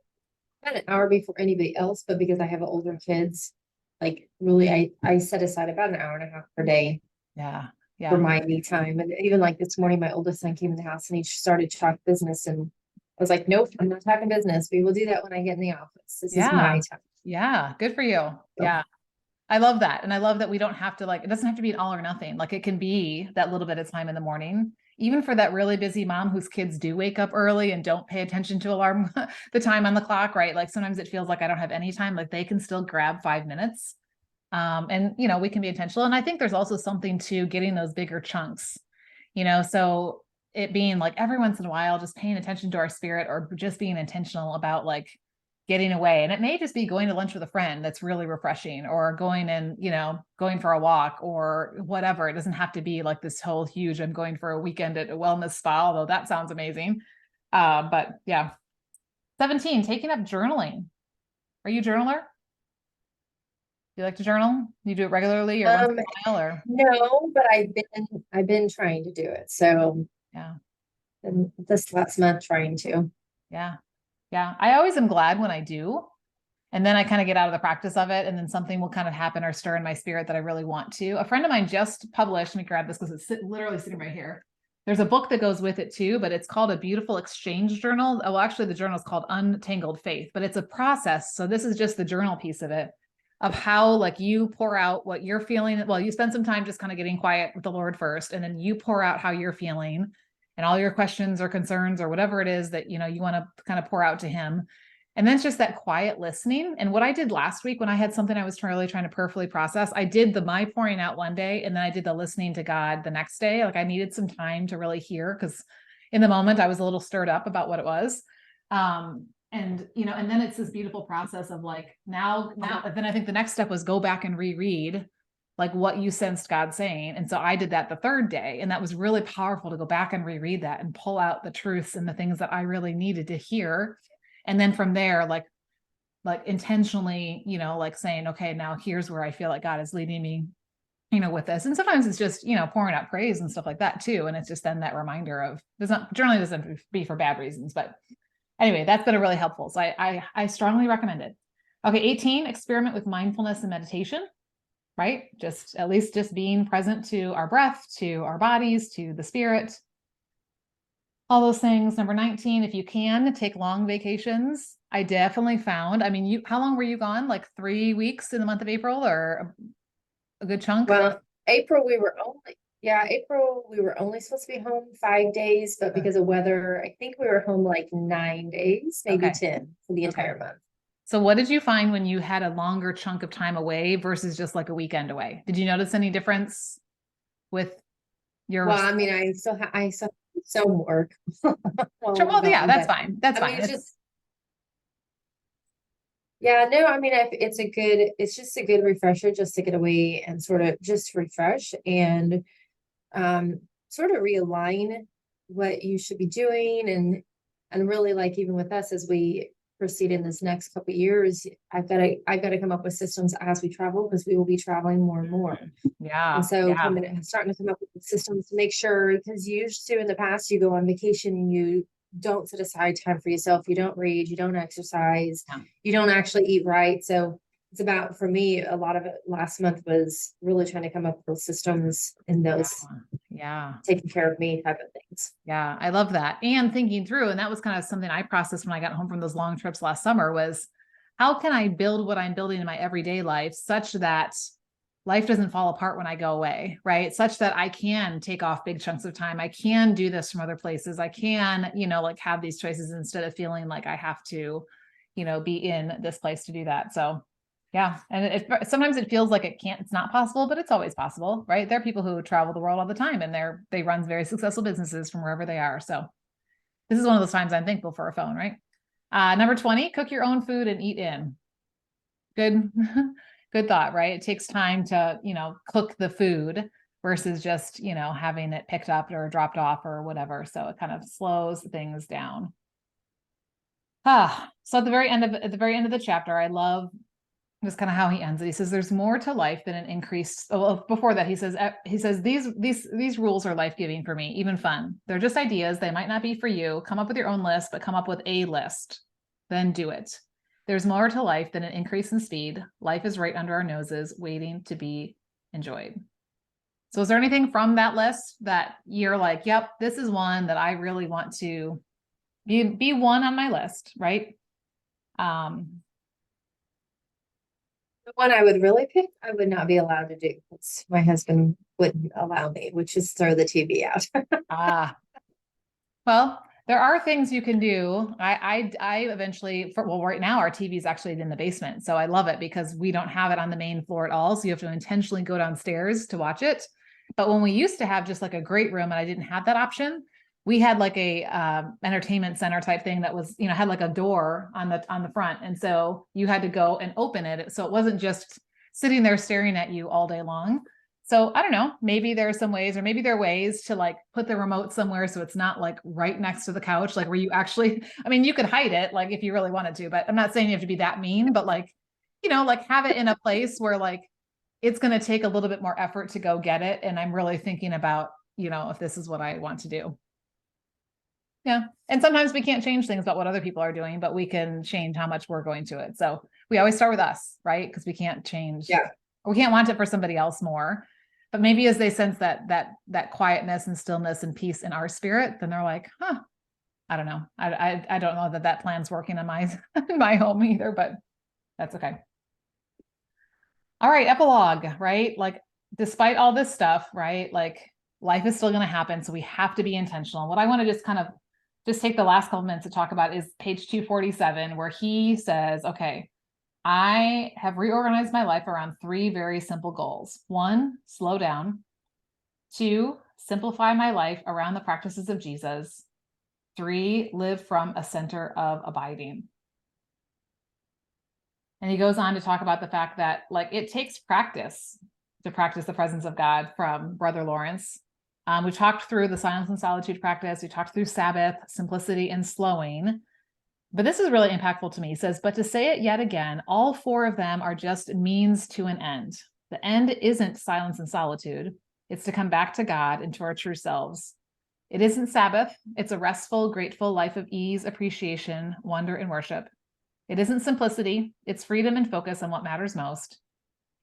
S2: about an hour before anybody else, but because I have older kids, like really, I set aside about an hour and a half per day.
S1: Yeah.
S2: for my me time. And even like this morning, my oldest son came in the house and he started talking business, and I was like, nope, I'm not talking business. We will do that when I get in the office. This is my time.
S1: Yeah. Good for you. Yeah. I love that. And I love that we don't have to like, it doesn't have to be an all or nothing. Like it can be that little bit of time in the morning, even for that really busy mom whose kids do wake up early and don't pay attention to alarm, the time on the clock, right? Like sometimes it feels like I don't have any time, like they can still grab 5 minutes. And you know, we can be intentional. And I think there's also something to getting those bigger chunks, you know, so it being like every once in a while, just paying attention to our spirit or just being intentional about like getting away. And it may just be going to lunch with a friend that's really refreshing, or going and, you know, going for a walk or whatever. It doesn't have to be like this whole huge, I'm going for a weekend at a wellness spa, although that sounds amazing. But yeah. 17, taking up journaling. Are you a journaler? Do you like to journal? You do it regularly or once in a while, or?
S2: No, but I've been trying to do it. So
S1: Yeah.
S2: and this last month trying to.
S1: Yeah. Yeah. I always am glad when I do. And then I kind of get out of the practice of it. And then something will kind of happen or stir in my spirit that I really want to. A friend of mine just published, let me grab this because it's literally sitting right here. There's a book that goes with it too, but it's called A Beautiful Exchange Journal. Well, actually the journal is called Untangled Faith, but it's a process. So this is just the journal piece of it, of how like you pour out what you're feeling. Well, you spend some time just kind of getting quiet with the Lord first, and then you pour out how you're feeling and all your questions or concerns or whatever it is that, you know, you want to kind of pour out to him. And then it's just that quiet listening. And what I did last week when I had something I was really trying to prayerfully process, I did my pouring out one day, and then I did the listening to God the next day. Like I needed some time to really hear, because in the moment I was a little stirred up about what it was. And, you know, and then it's this beautiful process of like, now, then I think the next step was go back and reread like what you sensed God saying. And so I did that the third day, and that was really powerful to go back and reread that and pull out the truths and the things that I really needed to hear. And then from there, like intentionally, you know, like saying, okay, now here's where I feel like God is leading me, you know, with this. And sometimes it's just, you know, pouring out praise and stuff like that too. And it's just then that reminder of, journaling doesn't be for bad reasons, but anyway, that's been really helpful. So I strongly recommend it. Okay. 18, experiment with mindfulness and meditation, right? Just at least just being present to our breath, to our bodies, to the spirit, all those things. Number 19, if you can take long vacations. I definitely found, I mean, how long were you gone? Like 3 weeks in the month of April, or a good chunk?
S2: Well, April we were only supposed to be home 5 days, but because of weather, I think we were home like 9 days, maybe 10 for the entire month.
S1: So what did you find when you had a longer chunk of time away versus just like a weekend away? Did you notice any difference with your?
S2: Well, I mean, I still have some work.
S1: Sure, well, yeah, that's fine. That's fine.
S2: It's just, yeah, no, I mean, it's just a good refresher just to get away and sort of just refresh and sort of realign what you should be doing, and really, like, even with us as we proceed in this next couple of years, I've got to come up with systems as we travel, because we will be traveling more and more.
S1: Yeah.
S2: And so starting to come up with systems to make sure, because you used to in the past, you go on vacation and you don't set aside time for yourself. You don't read, you don't exercise, you don't actually eat right. So it's about, for me, a lot of it last month was really trying to come up with systems in those, taking care of me type of things.
S1: Yeah. I love that. And thinking through, and that was kind of something I processed when I got home from those long trips last summer, was how can I build what I'm building in my everyday life such that life doesn't fall apart when I go away, right? Such that I can take off big chunks of time. I can do this from other places. I can, you know, like have these choices instead of feeling like I have to, you know, be in this place to do that. So yeah. And sometimes it feels like it's not possible, but it's always possible, right? There are people who travel the world all the time, and they run very successful businesses from wherever they are. So this is one of those times I'm thankful for a phone, right? Number 20, cook your own food and eat in. Good. Good thought, right? It takes time to, you know, cook the food versus just, you know, having it picked up or dropped off or whatever. So it kind of slows things down. So at the very end of the chapter, I love just kind of how he ends it. He says, there's more to life than an increased. Well, before that, he says, these rules are life-giving for me, even fun. They're just ideas. They might not be for you. Come up with your own list, but come up with a list, then do it. There's more to life than an increase in speed. Life is right under our noses, waiting to be enjoyed. So is there anything from that list that you're like, yep, this is one that I really want to be one on my list, right?
S2: The one I would really pick, I would not be allowed to do. It's, my husband wouldn't allow me, which is throw the TV out.
S1: Ah, well, there are things you can do. I eventually, well, right now our TV is actually in the basement. So I love it because we don't have it on the main floor at all. So you have to intentionally go downstairs to watch it. But when we used to have just like a great room and I didn't have that option, we had like a entertainment center type thing that was, had like a door on the front. And so you had to go and open it. So it wasn't just sitting there staring at you all day long. So I don't know, maybe there are some ways, or maybe there are ways to like put the remote somewhere so it's not like right next to the couch, like where you actually, I mean, you could hide it like if you really wanted to, but I'm not saying you have to be that mean, but like, like have it in a place where like it's going to take a little bit more effort to go get it. And I'm really thinking about, if this is what I want to do. Yeah. And sometimes we can't change things about what other people are doing, but we can change how much we're going to it. So we always start with us, right? Because we can't change.
S2: Yeah.
S1: We can't want it for somebody else more. But maybe as they sense that quietness and stillness and peace in our spirit, then they're like, I don't know. I don't know that plan's working in my in my home either, but that's okay. All right, epilogue, right? Like despite all this stuff, right? Like life is still going to happen, so we have to be intentional. What I want to just take the last couple minutes to talk about is page 247, where he says, okay, I have reorganized my life around 3 very simple goals. 1, slow down. 2, simplify my life around the practices of Jesus. 3, live from a center of abiding. And he goes on to talk about the fact that like it takes practice to practice the presence of God from Brother Lawrence. We talked through the silence and solitude practice. We talked through Sabbath, simplicity, and slowing. But this is really impactful to me. He says, but to say it yet again, all 4 of them are just means to an end. The end isn't silence and solitude. It's to come back to God and to our true selves. It isn't Sabbath. It's a restful, grateful life of ease, appreciation, wonder, and worship. It isn't simplicity. It's freedom and focus on what matters most.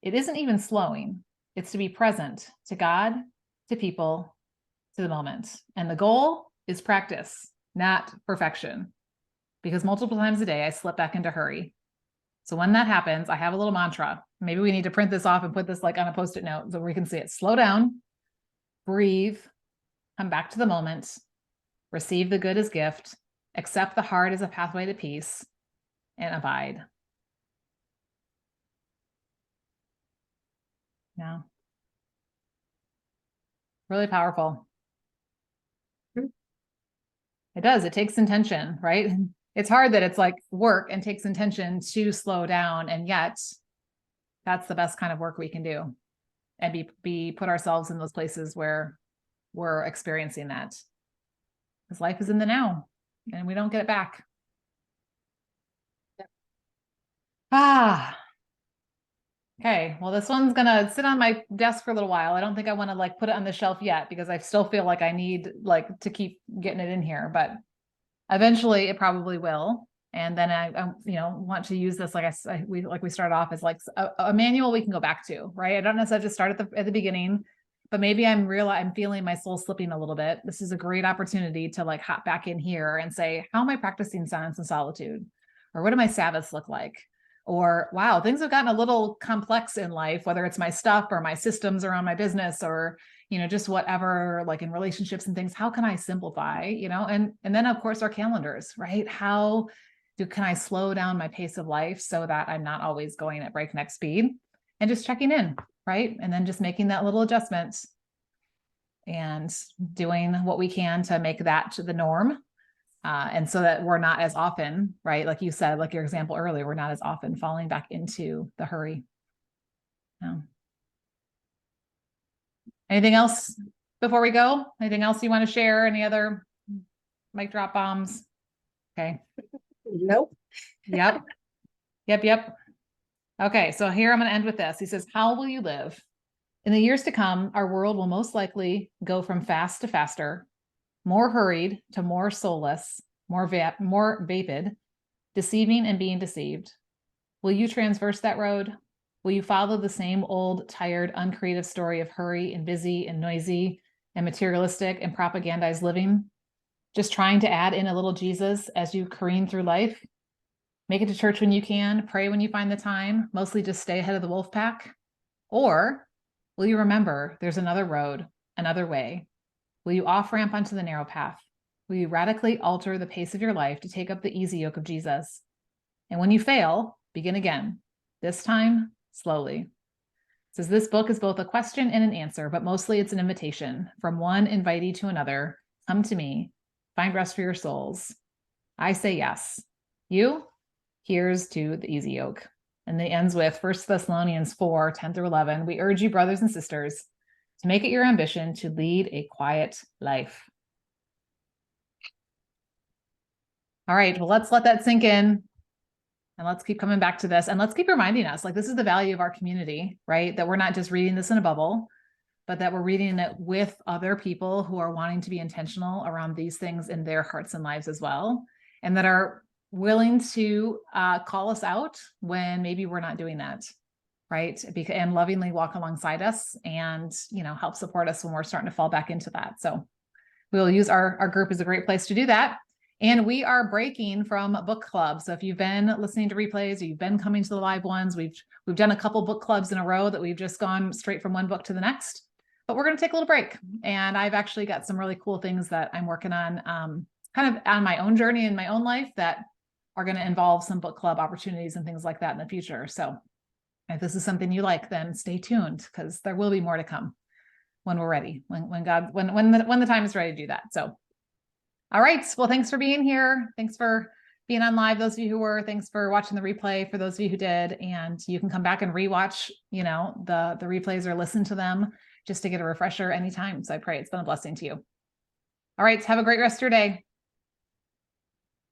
S1: It isn't even slowing. It's to be present to God, to people, to the moment. And the goal is practice, not perfection. Because multiple times a day, I slip back into hurry. So when that happens, I have a little mantra. Maybe we need to print this off and put this like on a Post-it note so we can see it. Slow down, breathe, come back to the moment, receive the good as gift, accept the hard as a pathway to peace, and abide. Yeah. Really powerful. It does. It takes intention, right? It's hard that it's like work and takes intention to slow down. And yet that's the best kind of work we can do and be put ourselves in those places where we're experiencing that. Because life is in the now and we don't get it back. Okay. Well, this one's going to sit on my desk for a little while. I don't think I want to like put it on the shelf yet because I still feel like I need like to keep getting it in here, but eventually it probably will. And then I want to use this, we start off as like a manual we can go back to, right? I don't necessarily have to start at the beginning, but maybe I'm feeling my soul slipping a little bit. This is a great opportunity to like hop back in here and say, how am I practicing silence and solitude? Or what do my Sabbaths look like? Or, wow, things have gotten a little complex in life, whether it's my stuff or my systems around my business or, just whatever, like in relationships and things, how can I simplify, and then of course our calendars, right? Can I slow down my pace of life so that I'm not always going at breakneck speed and just checking in, right? And then just making that little adjustment and doing what we can to make that to the norm. And so that we're not as often, right? Like you said, like your example earlier, we're not as often falling back into the hurry. No. Anything else before we go? Anything else you want to share? Any other mic drop bombs? Okay.
S2: Nope.
S1: Yep. Okay. So here I'm going to end with this. He says, how will you live? In the years to come, our world will most likely go from fast to faster, more hurried to more soulless, more vapid, deceiving and being deceived. Will you transverse that road? Will you follow the same old, tired, uncreative story of hurry and busy and noisy and materialistic and propagandized living? Just trying to add in a little Jesus as you careen through life? Make it to church when you can, pray when you find the time, mostly just stay ahead of the wolf pack? Or will you remember there's another road, another way? Will you off-ramp onto the narrow path? Will you radically alter the pace of your life to take up the easy yoke of Jesus? And when you fail, begin again, this time slowly. It says this book is both a question and an answer, but mostly it's an invitation from one invitee to another. Come to me, find rest for your souls. I say yes. You? Here's to the easy yoke. And it ends with 1 Thessalonians 4, 10 through 11. We urge you, brothers and sisters, to make it your ambition to lead a quiet life. All right, well, let's let that sink in. And let's keep coming back to this. And let's keep reminding us, like, this is the value of our community, right? That we're not just reading this in a bubble, but that we're reading it with other people who are wanting to be intentional around these things in their hearts and lives as well. And that are willing to call us out when maybe we're not doing that, right? And lovingly walk alongside us and, help support us when we're starting to fall back into that. So we'll use our group as a great place to do that. And we are breaking from book club. So if you've been listening to replays or you've been coming to the live ones, we've done a couple book clubs in a row that we've just gone straight from one book to the next. But we're going to take a little break. And I've actually got some really cool things that I'm working on, kind of on my own journey in my own life that are going to involve some book club opportunities and things like that in the future. So if this is something you like, then stay tuned because there will be more to come when we're ready, when the time is ready to do that. So, all right. Well, thanks for being here. Thanks for being on live. Those of you who were, thanks for watching the replay for those of you who did. And you can come back and rewatch, the replays or listen to them just to get a refresher anytime. So I pray it's been a blessing to you. All right. Have a great rest of your day.